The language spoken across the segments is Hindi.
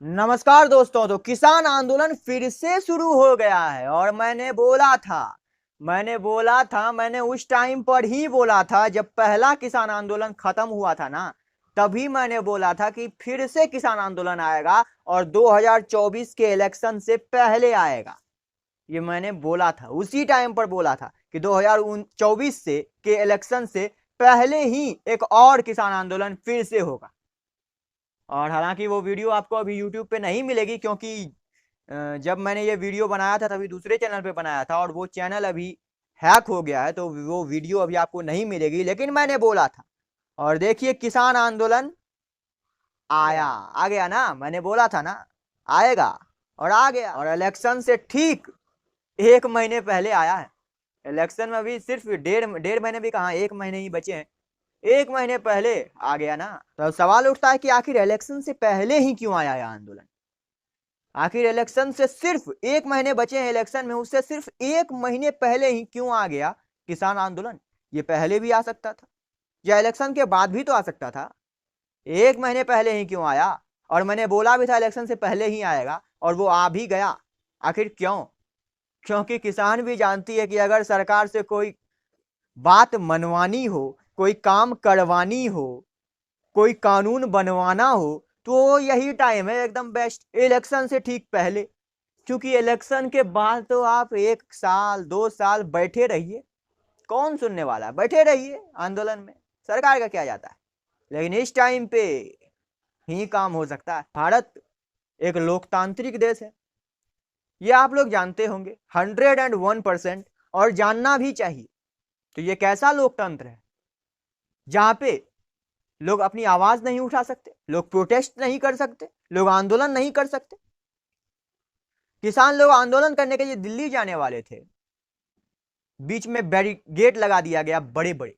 नमस्कार दोस्तों। तो किसान आंदोलन फिर से शुरू हो गया है और मैंने उस टाइम पर ही बोला था जब पहला किसान आंदोलन खत्म हुआ था ना, तभी मैंने बोला था कि फिर से किसान आंदोलन आएगा और 2024 के इलेक्शन से पहले आएगा। ये मैंने बोला था, उसी टाइम पर बोला था कि 2024 से के इलेक्शन से पहले ही एक और किसान आंदोलन फिर से होगा। और हालांकि वो वीडियो आपको अभी यूट्यूब पे नहीं मिलेगी, क्योंकि जब मैंने ये वीडियो बनाया था तभी दूसरे चैनल पे बनाया था और वो चैनल अभी हैक हो गया है, तो वो वीडियो अभी आपको नहीं मिलेगी। लेकिन मैंने बोला था और देखिए किसान आंदोलन आ गया ना। मैंने बोला था ना आएगा और आ गया। और इलेक्शन से ठीक 1 महीने पहले आया है। इलेक्शन में अभी सिर्फ डेढ़ डेढ़ महीने भी कहाँ, 1 महीने ही बचे हैं। 1 महीने पहले आ गया ना। तो अब सवाल उठता है कि आखिर इलेक्शन से पहले ही क्यों आया यह आंदोलन। आखिर इलेक्शन से सिर्फ 1 महीने बचे हैं इलेक्शन में, उससे सिर्फ 1 महीने पहले ही क्यों आ गया किसान आंदोलन। ये पहले भी आ सकता था या इलेक्शन के बाद भी तो आ सकता था। 1 महीने पहले ही क्यों आया। और मैंने बोला भी था इलेक्शन से पहले ही आएगा और वो आ भी गया। आखिर क्यों? क्योंकि किसान भी जानती है कि अगर सरकार से कोई बात मनवानी हो, कोई काम करवानी हो, कोई कानून बनवाना हो, तो यही टाइम है एकदम बेस्ट, इलेक्शन से ठीक पहले। क्योंकि इलेक्शन के बाद तो आप 1 साल 2 साल बैठे रहिए, कौन सुनने वाला है। बैठे रहिए आंदोलन में, सरकार का क्या जाता है। लेकिन इस टाइम पे ही काम हो सकता है। भारत एक लोकतांत्रिक देश है, ये आप लोग जानते होंगे 101%, और जानना भी चाहिए। तो ये कैसा लोकतंत्र है जहां पे लोग अपनी आवाज नहीं उठा सकते, लोग प्रोटेस्ट नहीं कर सकते, लोग आंदोलन नहीं कर सकते। किसान लोग आंदोलन करने के लिए दिल्ली जाने वाले थे, बीच में बैरिकेड लगा दिया गया बड़े बड़े।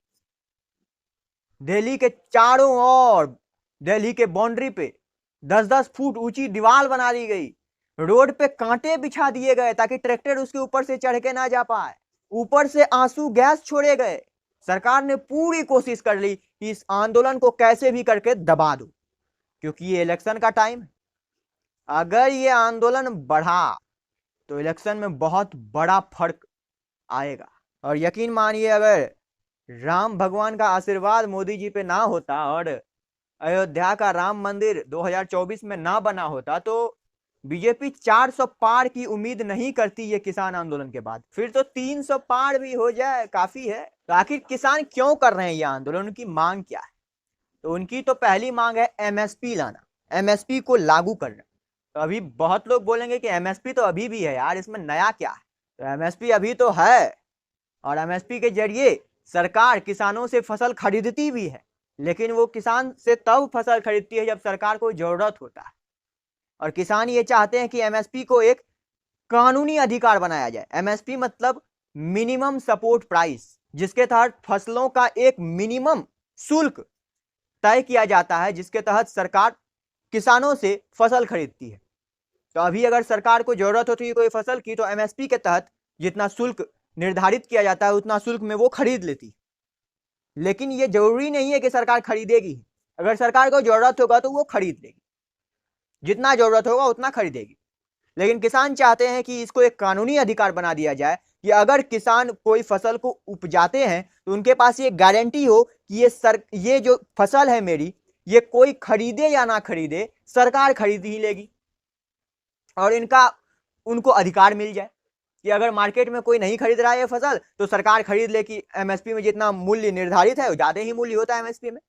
दिल्ली के चारों ओर, दिल्ली के बाउंड्री पे 10-10 फुट ऊंची दीवार बना दी गई। रोड पे कांटे बिछा दिए गए ताकि ट्रैक्टर उसके ऊपर से चढ़ के ना जा पाए। ऊपर से आंसू गैस छोड़े गए। सरकार ने पूरी कोशिश कर ली कि इस आंदोलन को कैसे भी करके दबा दो, क्योंकि ये इलेक्शन का टाइम है। अगर ये आंदोलन बढ़ा तो इलेक्शन में बहुत बड़ा फर्क आएगा। और यकीन मानिए, अगर राम भगवान का आशीर्वाद मोदी जी पे ना होता और अयोध्या का राम मंदिर 2024 में ना बना होता, तो बीजेपी 400 पार की उम्मीद नहीं करती ये किसान आंदोलन के बाद। फिर तो 300 पार भी हो जाए काफी है। तो आखिर किसान क्यों कर रहे हैं ये आंदोलन, उनकी मांग क्या है? तो उनकी तो पहली मांग है एमएसपी लाना, एमएसपी को लागू करना। तो अभी बहुत लोग बोलेंगे कि एमएसपी तो अभी भी है यार, इसमें नया क्या है। तो एमएसपी अभी तो है और एमएसपी के जरिए सरकार किसानों से फसल खरीदती भी है। लेकिन वो किसान से तब फसल खरीदती है जब सरकार को जरूरत होता है। और किसान ये चाहते हैं कि एमएसपी को एक कानूनी अधिकार बनाया जाए। एमएसपी मतलब मिनिमम सपोर्ट प्राइस, जिसके तहत फसलों का एक मिनिमम शुल्क तय किया जाता है, जिसके तहत सरकार किसानों से फसल खरीदती है। तो अभी अगर सरकार को जरूरत होती है कोई फसल की, तो एमएसपी के तहत जितना शुल्क निर्धारित किया जाता है उतना शुल्क में वो खरीद लेती। लेकिन ये जरूरी नहीं है कि सरकार खरीदेगी। अगर सरकार को जरूरत होगा तो वो खरीद लेगी, जितना जरूरत होगा उतना खरीदेगी। लेकिन किसान चाहते हैं कि इसको एक कानूनी अधिकार बना दिया जाए कि अगर किसान कोई फसल को उपजाते हैं तो उनके पास ये गारंटी हो कि ये जो फसल है मेरी, ये कोई खरीदे या ना खरीदे, सरकार खरीद ही लेगी। और इनका उनको अधिकार मिल जाए कि अगर मार्केट में कोई नहीं खरीद रहा है ये फसल, तो सरकार खरीद ले कि एमएसपी में जितना मूल्य निर्धारित है, ज्यादा ही मूल्य होता है एमएसपी में,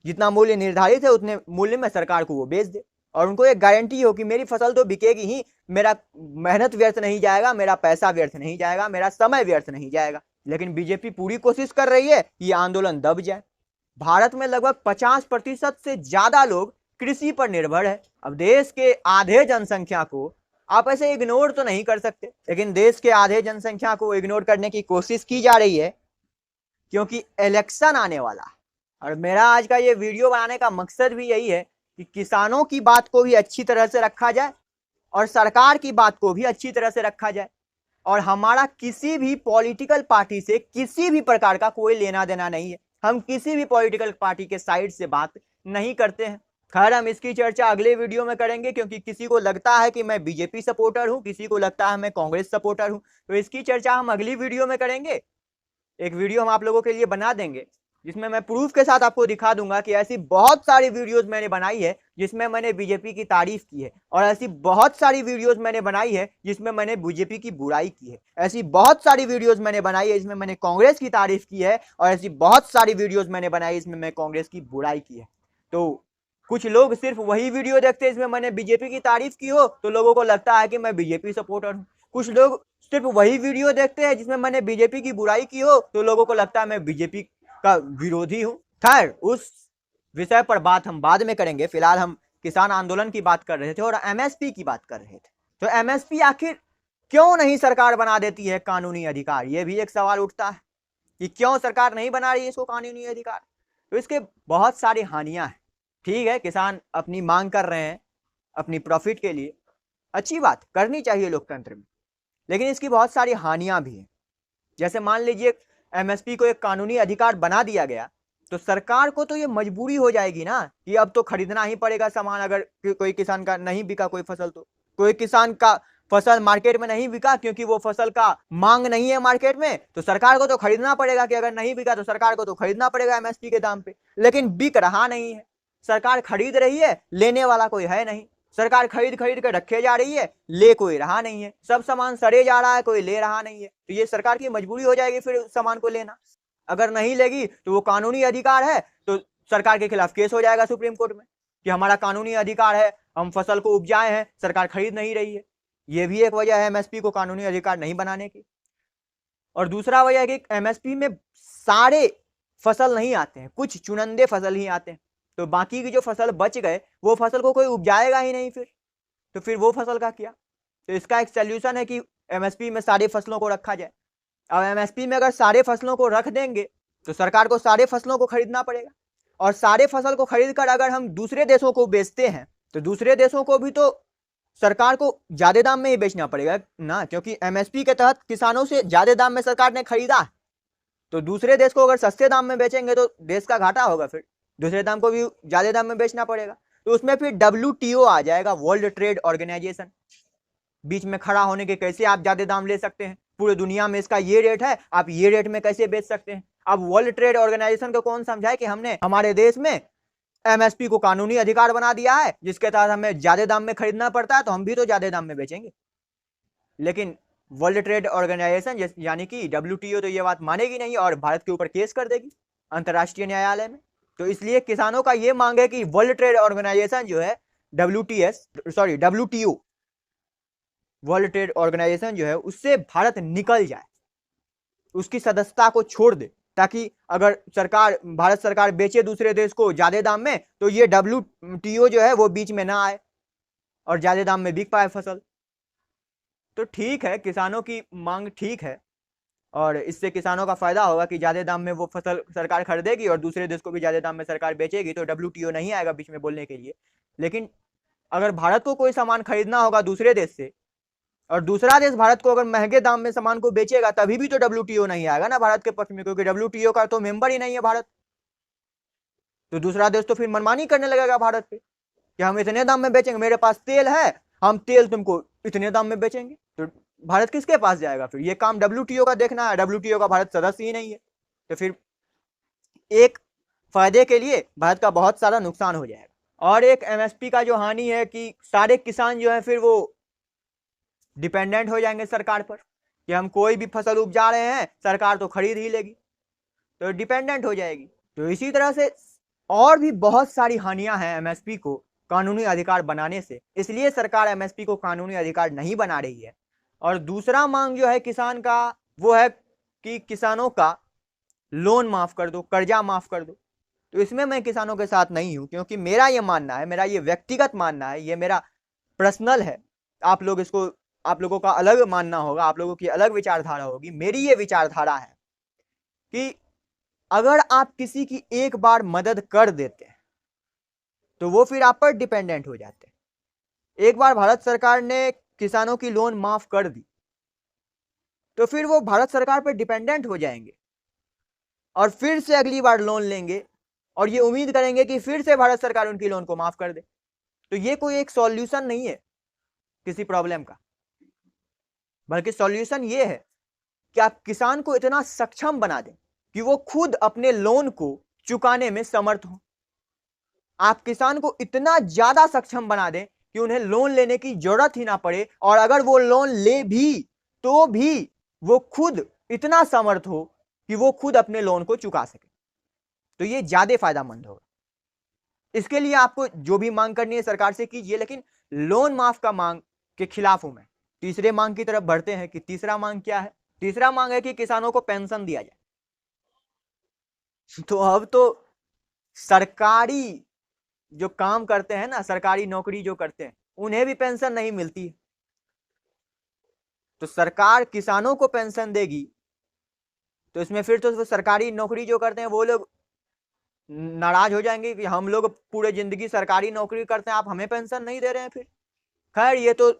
जितना मूल्य निर्धारित है उतने मूल्य में सरकार को वो बेच दे। और उनको एक गारंटी हो कि मेरी फसल तो बिकेगी ही, मेरा मेहनत व्यर्थ नहीं जाएगा, मेरा पैसा व्यर्थ नहीं जाएगा, मेरा समय व्यर्थ नहीं जाएगा। लेकिन बीजेपी पूरी कोशिश कर रही है कि ये आंदोलन दब जाए। भारत में लगभग 50% से ज्यादा लोग कृषि पर निर्भर है। अब देश के आधे जनसंख्या को आप ऐसे इग्नोर तो नहीं कर सकते, लेकिन देश के आधे जनसंख्या को इग्नोर करने की कोशिश की जा रही है, क्योंकि इलेक्शन आने वाला। और मेरा आज का ये वीडियो बनाने का मकसद भी यही है कि किसानों की बात को भी अच्छी तरह से रखा जाए और सरकार की बात को भी अच्छी तरह से रखा जाए। और हमारा किसी भी पॉलिटिकल पार्टी से किसी भी प्रकार का कोई लेना देना नहीं है। हम किसी भी पॉलिटिकल पार्टी के साइड से बात नहीं करते हैं। खैर हम इसकी चर्चा अगले वीडियो में करेंगे, क्योंकि किसी को लगता है कि मैं बीजेपी सपोर्टर हूं, किसी को लगता है मैं कांग्रेस सपोर्टर हूं, तो इसकी चर्चा हम अगली वीडियो में करेंगे। एक वीडियो हम आप लोगों के लिए बना देंगे जिसमें मैं प्रूफ के साथ आपको दिखा दूंगा कि ऐसी बहुत सारी वीडियोस मैंने बनाई है जिसमें मैंने बीजेपी की तारीफ की है, और ऐसी बहुत सारी वीडियोस मैंने बनाई है जिसमें मैंने बीजेपी की बुराई की है। ऐसी बहुत सारी वीडियोस मैंने बनाई है जिसमें मैंने कांग्रेस की तारीफ की है, और ऐसी बहुत सारी वीडियोस मैंने बनाई इसमें मैं कांग्रेस की बुराई की है। तो कुछ लोग सिर्फ वही वीडियो देखते हैं इसमें मैंने बीजेपी की तारीफ की हो, तो लोगों को लगता है कि मैं बीजेपी सपोर्टर हूँ। कुछ लोग सिर्फ वही वीडियो देखते हैं जिसमें मैंने बीजेपी की बुराई की हो, तो लोगों को लगता है मैं बीजेपी का विरोधी हूं। खैर उस विषय पर बात हम बाद में करेंगे। फिलहाल हम किसान आंदोलन की बात कर रहे थे और एमएसपी की बात कर रहे थे। तो एमएसपी आखिर क्यों नहीं सरकार बना देती है कानूनी अधिकार, यह भी एक सवाल उठता है कि क्यों सरकार नहीं बना रही है इसको कानूनी अधिकार। तो इसके बहुत सारी हानियां हैं। ठीक है, किसान अपनी मांग कर रहे हैं अपनी प्रॉफिट के लिए, अच्छी बात, करनी चाहिए लोकतंत्र में, लेकिन इसकी बहुत सारी हानियां भी हैं। जैसे मान लीजिए एमएसपी को एक कानूनी अधिकार बना दिया गया, तो सरकार को तो ये मजबूरी हो जाएगी ना कि अब तो खरीदना ही पड़ेगा सामान। अगर कोई किसान का नहीं बिका कोई फसल, तो कोई किसान का फसल मार्केट में नहीं बिका क्योंकि वो फसल का मांग नहीं है मार्केट में, तो सरकार को तो खरीदना पड़ेगा कि अगर नहीं बिका तो सरकार को तो खरीदना पड़ेगा एमएसपी के दाम पे। लेकिन बिक रहा नहीं है, सरकार खरीद रही है, लेने वाला कोई है नहीं। सरकार खरीद खरीद कर रखे जा रही है, ले कोई रहा नहीं है, सब सामान सड़े जा रहा है, कोई ले रहा नहीं है। तो ये सरकार की मजबूरी हो जाएगी फिर सामान को लेना। अगर नहीं लेगी तो वो कानूनी अधिकार है, तो सरकार के खिलाफ केस हो जाएगा सुप्रीम कोर्ट में कि हमारा कानूनी अधिकार है, हम फसल को उपजाए हैं, सरकार खरीद नहीं रही है। ये भी एक वजह है एमएसपी को कानूनी अधिकार नहीं बनाने की। और दूसरा वजह है कि एमएसपी में सारे फसल नहीं आते हैं, कुछ चुनिंदे फसल ही आते हैं, तो बाकी की जो फसल बच गए वो फसल को कोई उपजाएगा ही नहीं फिर, तो फिर वो फसल का क्या। तो इसका एक सोल्यूशन है कि एमएसपी में सारे फसलों को रखा जाए। अब एमएसपी में अगर सारे फसलों को रख देंगे तो सरकार को सारे फसलों को खरीदना पड़ेगा, और सारे फसल को खरीद कर अगर हम दूसरे देशों को बेचते हैं तो दूसरे देशों को भी तो सरकार को ज्यादा दाम में ही बेचना पड़ेगा ना, क्योंकि एमएसपी के तहत किसानों से ज्यादा दाम में सरकार ने खरीदा, तो दूसरे देश को अगर सस्ते दाम में बेचेंगे तो देश का घाटा होगा, फिर दूसरे दाम को भी ज्यादा दाम में बेचना पड़ेगा। तो उसमें फिर WTO आ जाएगा, वर्ल्ड ट्रेड ऑर्गेनाइजेशन, बीच में खड़ा होने के कैसे आप ज्यादा दाम ले सकते हैं, पूरी दुनिया में इसका ये रेट है, आप ये रेट में कैसे बेच सकते हैं। अब वर्ल्ड ट्रेड ऑर्गेनाइजेशन को कौन समझाए कि हमने हमारे देश में एमएसपी को कानूनी अधिकार बना दिया है जिसके तहत हमें ज्यादा दाम में खरीदना पड़ता है, तो हम भी तो ज्यादा दाम में बेचेंगे। लेकिन वर्ल्ड ट्रेड ऑर्गेनाइजेशन यानी कि WTO तो ये बात मानेगी नहीं और भारत के ऊपर केस कर देगी अंतर्राष्ट्रीय न्यायालय में। तो इसलिए किसानों का ये मांग है कि वर्ल्ड ट्रेड ऑर्गेनाइजेशन जो है WTO वर्ल्ड ट्रेड ऑर्गेनाइजेशन जो है उससे भारत निकल जाए, उसकी सदस्यता को छोड़ दे, ताकि अगर भारत सरकार बेचे दूसरे देश को ज्यादा दाम में तो ये WTO जो है वो बीच में ना आए और ज्यादा दाम में बिक पाए फसल। तो ठीक है, किसानों की मांग ठीक है और इससे किसानों का फायदा होगा कि ज्यादा दाम में वो फसल सरकार खरीदेगी और दूसरे देश को भी ज्यादा दाम में सरकार बेचेगी, तो WTO नहीं आएगा बीच में बोलने के लिए। लेकिन अगर भारत को कोई सामान खरीदना होगा दूसरे देश से और दूसरा देश भारत को अगर महंगे दाम में सामान को बेचेगा, तभी भी तो WTO नहीं आएगा ना भारत के पक्ष में, क्योंकि WTO का तो मेंबर ही नहीं है भारत। तो दूसरा देश तो फिर मनमानी करने लगेगा भारत पे कि हम इतने दाम में बेचेंगे, मेरे पास तेल है, हम तेल तुमको इतने दाम में बेचेंगे। तो भारत किसके पास जाएगा फिर? ये काम WTO का देखना है, WTO का भारत सदस्य ही नहीं है, तो फिर एक फायदे के लिए भारत का बहुत सारा नुकसान हो जाएगा। और एक एमएसपी का जो हानि है कि सारे किसान जो है फिर वो डिपेंडेंट हो जाएंगे सरकार पर कि हम कोई भी फसल उपजा रहे हैं सरकार तो खरीद ही लेगी, तो डिपेंडेंट हो जाएगी। तो इसी तरह से और भी बहुत सारी हानियां हैं एमएसपी को कानूनी अधिकार बनाने से, इसलिए सरकार एमएसपी को कानूनी अधिकार नहीं बना रही है। और दूसरा मांग जो है किसान का वो है कि किसानों का लोन माफ कर दो, कर्जा माफ कर दो। तो इसमें मैं किसानों के साथ नहीं हूं, क्योंकि मेरा ये मानना है, मेरा ये व्यक्तिगत मानना है, ये मेरा पर्सनल है। आप लोगों का अलग मानना होगा, आप लोगों की अलग विचारधारा होगी। मेरी ये विचारधारा है कि अगर आप किसी की एक बार मदद कर देते हैं तो वो फिर आप पर डिपेंडेंट हो जाते हैं। एक बार भारत सरकार ने किसानों की लोन माफ कर दी तो फिर वो भारत सरकार पर डिपेंडेंट हो जाएंगे और फिर से अगली बार लोन लेंगे और ये उम्मीद करेंगे कि फिर से भारत सरकार उनकी लोन को माफ कर दे। तो ये कोई एक सॉल्यूशन नहीं है किसी प्रॉब्लम का, बल्कि सॉल्यूशन ये है कि आप किसान को इतना सक्षम बना दें कि वो खुद अपने लोन को चुकाने में समर्थ हो। आप किसान को इतना ज्यादा सक्षम बना दें कि उन्हें लोन लेने की जरूरत ही ना पड़े, और अगर वो लोन ले भी तो भी वो खुद इतना समर्थ हो कि वो खुद अपने लोन को चुका सके। तो ये ज्यादा फायदेमंद होगा। इसके लिए आपको जो भी मांग करनी है सरकार से कीजिए, लेकिन लोन माफ का मांग के खिलाफ हूं मैं। तीसरे मांग की तरफ बढ़ते हैं कि तीसरा मांग क्या है। तीसरा मांग है कि किसानों को पेंशन दिया जाए। तो अब तो सरकारी जो काम करते हैं ना, सरकारी नौकरी जो करते हैं, उन्हें भी पेंशन नहीं मिलती है। तो सरकार किसानों को पेंशन देगी तो इसमें फिर तो सरकारी नौकरी जो करते हैं वो लोग नाराज हो जाएंगे कि हम लोग पूरे जिंदगी सरकारी नौकरी करते हैं, आप हमें पेंशन नहीं दे रहे हैं। फिर खैर ये तो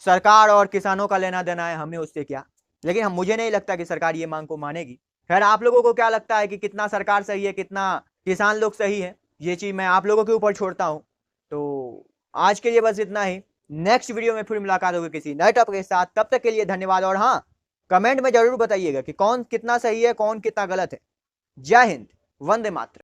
सरकार और किसानों का लेना देना है, हमें उससे क्या। लेकिन मुझे नहीं लगता कि सरकार ये मांग को मानेगी। खैर आप लोगों को क्या लगता है कि कितना सरकार सही है, कितना किसान लोग सही है, ये चीज मैं आप लोगों के ऊपर छोड़ता हूं। तो आज के लिए बस इतना ही। नेक्स्ट वीडियो में फिर मुलाकात होगी किसी नए टॉपिक के साथ। तब तक के लिए धन्यवाद। और हाँ, कमेंट में जरूर बताइएगा कि कौन कितना सही है, कौन कितना गलत है। जय हिंद, वंदे मातरम।